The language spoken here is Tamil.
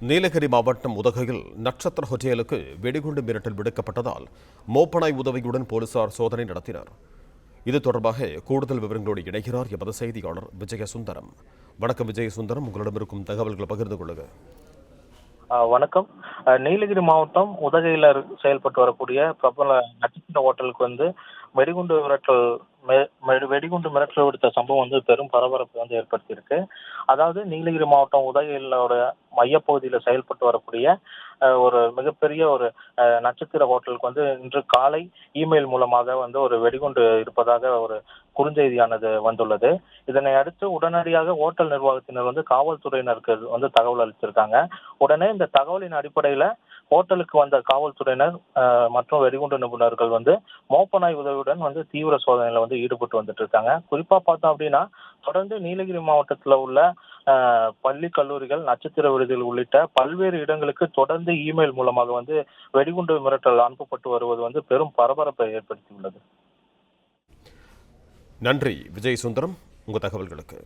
நீலகிரி மாவட்டம் உதகையில் நட்சத்திர ஹோட்டலுக்கு வெடிகுண்டு மிரட்டல் விடுக்கப்பட்டதால் மோப்பனாய் உதவியுடன் போலீசார் சோதனை நடத்தினர். இது தொடர்பாக கூடுதல் விவரங்களோடு இணைகிறார் எமது செய்தியாளர் விஜயசுந்தரம். வணக்கம் விஜயசுந்தரம், உங்களிடம் இருக்கும் தகவல்களை பகிர்ந்து கொள்ளுங்க. வணக்கம். நீலகிரி மாவட்டம் உதகையில் செயல்பட்டு வரக்கூடிய பிரபல நட்சத்திர ஹோட்டலுக்கு வெடிகுண்டு மிரட்டல் வெடிகுண்டு மிரட்டல் விடுத்த சம்பவம் பெரும் பரபரப்பை ஏற்படுத்தியிருக்கு. அதாவது நீலகிரி மாவட்டம் உதகையிலோட மையப்பகுதியில் செயல்பட்டு வரக்கூடிய ஒரு மிகப்பெரிய ஒரு நட்சத்திர ஹோட்டலுக்கு இன்று காலை இமெயில் மூலமாக ஒரு வெடிகுண்டு இருப்பதாக ஒரு குறுஞ்செய்தியானது வந்துள்ளது. இதனை அடுத்து உடனடியாக ஹோட்டல் நிர்வாகத்தினர் காவல்துறையினருக்கு தகவல் அளித்திருக்காங்க. உடனே இந்த தகவலின் அடிப்படையில ஹோட்டலுக்கு வந்த காவல்துறையினர் மற்றும் வெடிகுண்டு நிபுணர்கள் மோப்பனாய் உதவியுடன் தீவிர சோதனையில ஈடுபட்டு வந்துட்டு இருக்காங்க. குறிப்பா பார்த்தோம் அப்படின்னா, தொடர்ந்து நீலகிரி மாவட்டத்தில் உள்ள பள்ளி, கல்லூரிகள், நட்சத்திர விடுதிகள் உள்ளிட்ட பல்வேறு இடங்களுக்கு தொடர்ந்து இமெயில் மூலமாக வெடிகுண்டு மிரட்டல் அனுப்பப்பட்டு வருவது பெரும் பரபரப்பை ஏற்படுத்தியுள்ளது. நன்றி விஜய் சுந்தரம், உங்க தகவல்களுக்கு.